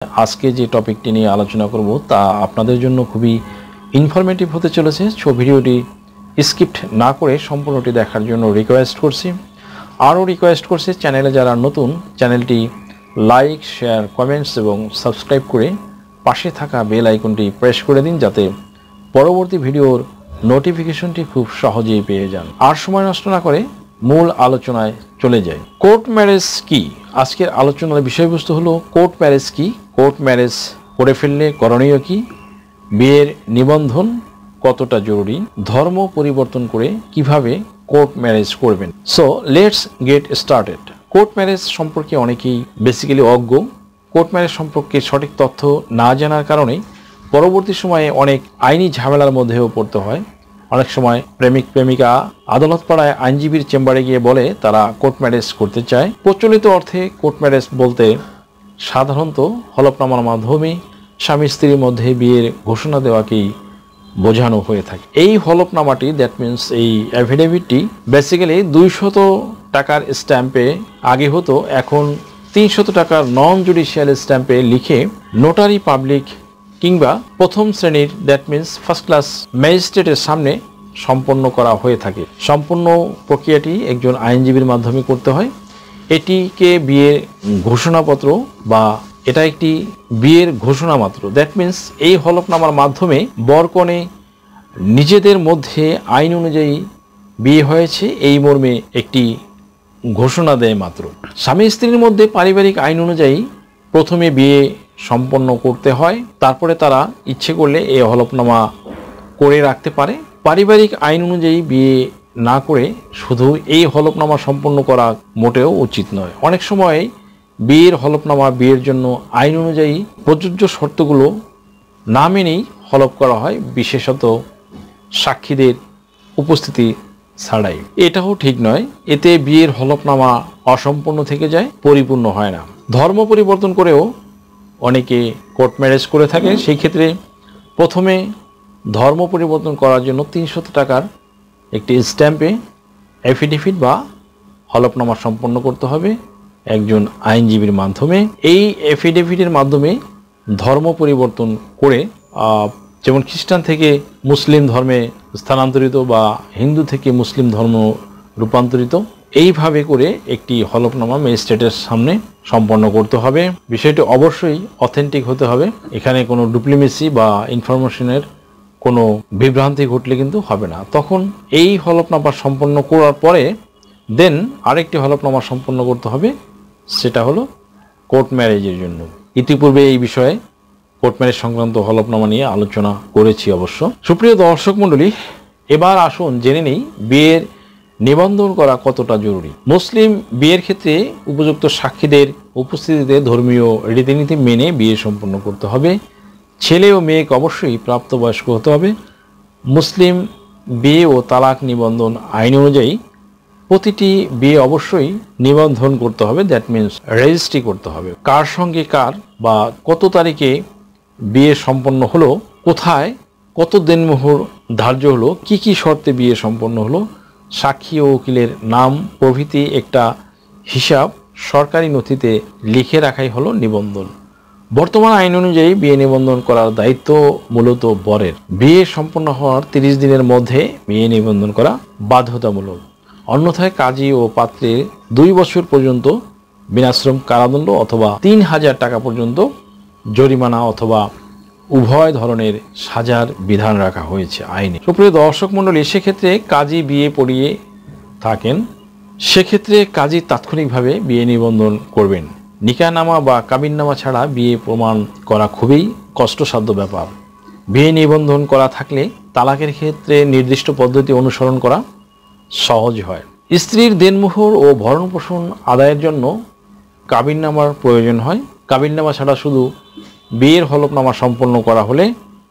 আজকে যে টপিকটি নিয়ে আলোচনা করব তা আপনাদের জন্য খুবই ইনফরমেটিভ হতে চলেছে। সো ভিডিওটি স্কিপ না করে সম্পূর্ণটি দেখার জন্য রিকোয়েস্ট করছি। আরও রিকোয়েস্ট করছি, চ্যানেলে যারা নতুন চ্যানেলটি লাইক, শেয়ার, কমেন্টস এবং সাবস্ক্রাইব করে পাশে থাকা বেল আইকনটি প্রেস করে দিন, যাতে পরবর্তী ভিডিওর নোটিফিকেশনটি খুব সহজেই পেয়ে যান। আর সময় নষ্ট না করে মূল আলোচনায় চলে যাই। কোর্ট ম্যারেজ কি? আজকের আলোচনার বিষয়বস্তু হলো কোর্ট ম্যারেজ কি, কোর্ট ম্যারেজ করে ফেললে করণীয় কি, বিয়ের নিবন্ধন কতটা জরুরি, ধর্ম পরিবর্তন করে কিভাবে কোর্ট ম্যারেজ করবেন। So let's get started. Court marriage সম্পর্কে অনেকেই বেসিক্যালি অজ্ঞ। কোর্ট ম্যারেজ সম্পর্কে সঠিক তথ্য না জানার কারণে পরবর্তী সময়ে অনেক আইনি ঝামেলার মধ্যেও পড়তে হয়। অনেক সময় প্রেমিক প্রেমিকা আদালত পাড়ায় আইনজীবীর চেম্বারে গিয়ে বলে তারা কোর্ট ম্যারেজ করতে চায়। প্রচলিত অর্থে কোর্ট ম্যারেজ বলতে সাধারণত হলফনামার মাধ্যমে স্বামী স্ত্রীর মধ্যে বিয়ের ঘোষণা দেওয়াকেই বোঝানো হয়ে থাকে। এই হলফনামাটি, দ্যাট মিনস এই অ্যাফিডেভিটটি বেসিক্যালি 200 টাকার স্ট্যাম্পে আগে হতো, এখন 300 টাকার নন জুডিশিয়াল স্ট্যাম্পে লিখে নোটারি পাবলিক কিংবা প্রথম শ্রেণীর, দ্যাট মিনস ফার্স্ট ক্লাস ম্যাজিস্ট্রেটের সামনে সম্পন্ন করা হয়ে থাকে। সম্পূর্ণ প্রক্রিয়াটি একজন আইনজীবীর মাধ্যমে করতে হয়। এটিকে বিয়ের ঘোষণাপত্র বা এটা একটি বিয়ের ঘোষণা মাত্র। দ্যাট মিনস এই হলফনামার মাধ্যমে বরকনে নিজেদের মধ্যে আইন অনুযায়ী বিয়ে হয়েছে এই মর্মে একটি ঘোষণা দেয় মাত্র। স্বামী স্ত্রীর মধ্যে পারিবারিক আইন অনুযায়ী প্রথমে বিয়ে সম্পন্ন করতে হয়, তারপরে তারা ইচ্ছে করলে এই হলফনামা করে রাখতে পারে। পারিবারিক আইন অনুযায়ী বিয়ে না করে শুধু এই হলফনামা সম্পন্ন করা মোটেও উচিত নয়। অনেক সময় বিয়ের হলফনামা বিয়ের জন্য আইন অনুযায়ী প্রযোজ্য শর্তগুলো না মেনেই হলফ করা হয়, বিশেষত সাক্ষীদের উপস্থিতি ছাড়াই। এটাও ঠিক নয়, এতে বিয়ের হলফনামা অসম্পূর্ণ থেকে যায়, পরিপূর্ণ হয় না। ধর্ম পরিবর্তন করেও অনেকে কোর্ট ম্যারেজ করে থাকে। সেই ক্ষেত্রে প্রথমে ধর্ম পরিবর্তন করার জন্য 300 টাকার একটি স্ট্যাম্পে অ্যাফিডেভিট বা হলফনামা সম্পন্ন করতে হবে একজন আইনজীবীর মাধ্যমে। এই অ্যাফিডেভিটের মাধ্যমে ধর্ম পরিবর্তন করে, যেমন খ্রিস্টান থেকে মুসলিম ধর্মে স্থানান্তরিত বা হিন্দু থেকে মুসলিম ধর্ম রূপান্তরিত, এইভাবে করে একটি হলফনামা ম্যাজিস্ট্রেটের সামনে সম্পন্ন করতে হবে। বিষয়টি অবশ্যই অথেন্টিক হতে হবে। এখানে কোনো ডুপ্লিমেসি বা ইনফরমেশনের কোনো বিভ্রান্তি ঘটলে কিন্তু হবে না। তখন এই হলফনামা সম্পন্ন করার পরে দেন আরেকটি হলফনামা সম্পন্ন করতে হবে, সেটা হলো কোর্ট ম্যারেজের জন্য। ইতিপূর্বে এই বিষয়ে কোর্ট ম্যারেজ সংক্রান্ত হলফনামা নিয়ে আলোচনা করেছি অবশ্য। সুপ্রিয় দর্শক মণ্ডলী, এবার আসুন জেনে নেই বিয়ের নিবন্ধন করা কতটা জরুরি। মুসলিম বিয়ের ক্ষেত্রে উপযুক্ত সাক্ষীদের উপস্থিতিতে ধর্মীয় রীতিনীতি মেনে বিয়ে সম্পন্ন করতে হবে। ছেলে ও মেয়েকে অবশ্যই প্রাপ্তবয়স্ক হতে হবে। মুসলিম বিয়ে ও তালাক নিবন্ধন আইন অনুযায়ী প্রতিটি বিয়ে অবশ্যই নিবন্ধন করতে হবে, দ্যাট মিনস রেজিস্ট্রি করতে হবে। কার সঙ্গে কার বা কত তারিখে বিয়ে সম্পন্ন হলো, কোথায় কত দিনমোহর ধার্য হলো, কি কি শর্তে বিয়ে সম্পন্ন হলো, সাক্ষী ও উকিলের নাম প্রভৃতি একটা হিসাব সরকারি নথিতে লিখে রাখাই হলো নিবন্ধন। বর্তমান আইন অনুযায়ী বিয়ে নিবন্ধন করার দায়িত্ব মূলত বরের। বিয়ে সম্পন্ন হওয়ার 30 দিনের মধ্যে বিয়ে নিবন্ধন করা বাধ্যতামূলক, অন্যথায় কাজী ও পাত্রের 2 বছর পর্যন্ত বিনাশ্রম কারাদণ্ড অথবা 3000 টাকা পর্যন্ত জরিমানা অথবা উভয় ধরনের সাজার বিধান রাখা হয়েছে আইনে। সুপ্রিয় দর্শক মণ্ডলী, সেক্ষেত্রে কাজী বিয়ে পড়িয়ে থাকেন, সেক্ষেত্রে কাজী তাৎক্ষণিকভাবে বিয়ে নিবন্ধন করবেন। নিকাহনামা বা কাবিননামা ছাড়া বিয়ে প্রমাণ করা খুবই কষ্টসাধ্য ব্যাপার। বিয়ে নিবন্ধন করা থাকলে তালাকের ক্ষেত্রে নির্দিষ্ট পদ্ধতি অনুসরণ করা সহজ হয়। স্ত্রীর দেনমোহর ও ভরণপোষণ আদায়ের জন্য কাবিননামার প্রয়োজন হয়। কাবিননামা ছাড়া শুধু বিয়ের হলফনামা সম্পন্ন করা হলে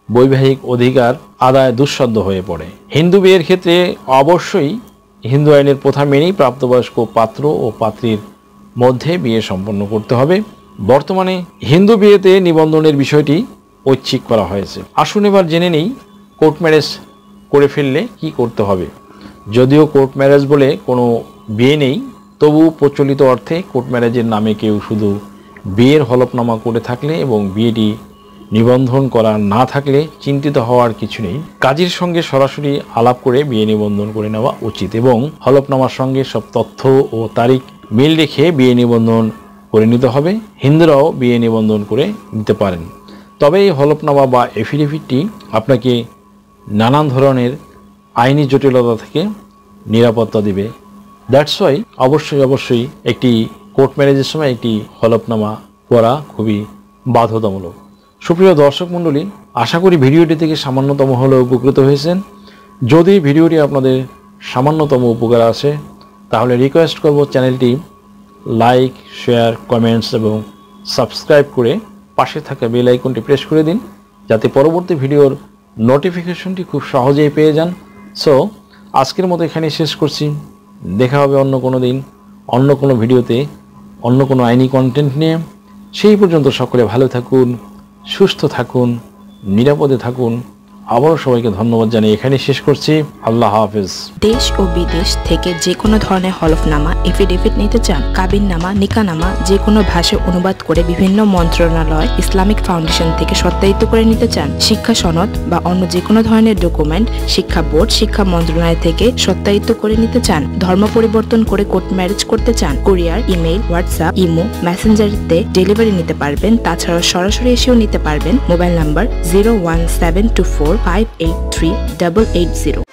বৈবাহিক অধিকার আদায় দুঃসাধ্য হয়ে পড়ে। হিন্দু বিয়ের ক্ষেত্রে অবশ্যই হিন্দু আইনের প্রথা মেনেই প্রাপ্তবয়স্ক পাত্র ও পাত্রীর মধ্যে বিয়ে সম্পন্ন করতে হবে। বর্তমানে হিন্দু বিয়েতে নিবন্ধনের বিষয়টি ঐচ্ছিক করা হয়েছে। আসুন এবার জেনে নেই কোর্ট ম্যারেজ করে ফেললে কি করতে হবে। যদিও কোর্ট ম্যারেজ বলে কোনো বিয়ে নেই, তবু প্রচলিত অর্থে কোর্ট ম্যারেজের নামে কেউ শুধু বিয়ের হলফনামা করে থাকলে এবং বিয়েটি নিবন্ধন করা না থাকলে চিন্তিত হওয়ার কিছু নেই। কাজীর সঙ্গে সরাসরি আলাপ করে বিয়ে নিবন্ধন করে নেওয়া উচিত এবং হলফনামার সঙ্গে সব তথ্য ও তারিখ মিল রেখে বিয়ে নিবন্ধন করে নিতে হবে। হিন্দুরাও বিয়ে নিবন্ধন করে নিতে পারেন, তবে এই হলফনামা বা এফিডেভিটটি আপনাকে নানান ধরনের আইনি জটিলতা থেকে নিরাপত্তা দিবে। দ্যাটস ওয়াই অবশ্যই একটি কোর্ট ম্যারেজের সময় একটি হলফনামা করা খুবই বাধ্যতামূলক। সুপ্রিয় দর্শক মণ্ডলী, আশা করি ভিডিওটি থেকে সামান্যতম হলেও উপকৃত হয়েছেন। যদি ভিডিওটি আপনাদের সামান্যতম উপকার আসে তাহলে রিকোয়েস্ট করব চ্যানেলটি লাইক, শেয়ার, কমেন্টস এবং সাবস্ক্রাইব করে পাশে থাকা বেল আইকনটি প্রেস করে দিন, যাতে পরবর্তী ভিডিওর নোটিফিকেশনটি খুব সহজেই পেয়ে যান। সো আজকের মতো এখানেই শেষ করছি। দেখা হবে অন্য কোনো দিন, অন্য কোনো ভিডিওতে, অন্য কোনো আইনি কন্টেন্ট নিয়ে। সেই পর্যন্ত সকলে ভালো থাকুন, সুস্থ থাকুন, নিরাপদে থাকুন। আবারও সবাইকে ধন্যবাদ জানিয়ে এখানে শেষ করছি। আল্লাহ হাফেজ। দেশ ও বিদেশ থেকে যে কোনো ধরনের হলফনামা, এফিডেভিট নিতে চান, কাবিননামা, নিকানামা যে কোনো ভাষায় অনুবাদ করে বিভিন্ন মন্ত্রণালয়, ইসলামিক ফাউন্ডেশন থেকে সত্যায়িত করে নিতে চান, শিক্ষা সনদ বা অন্য যে কোনো ধরনের ডকুমেন্ট শিক্ষা বোর্ড, শিক্ষা মন্ত্রণালয় থেকে সত্যায়িত করে নিতে চান, ধর্ম পরিবর্তন করে কোর্ট ম্যারেজ করতে চান, কুরিয়ার, ইমেইল, হোয়াটসঅ্যাপ, ইমো, মেসেঞ্জারিতে ডেলিভারি নিতে পারবেন। তাছাড়াও সরাসরি এসেও নিতে পারবেন। Mobile number 01724583880।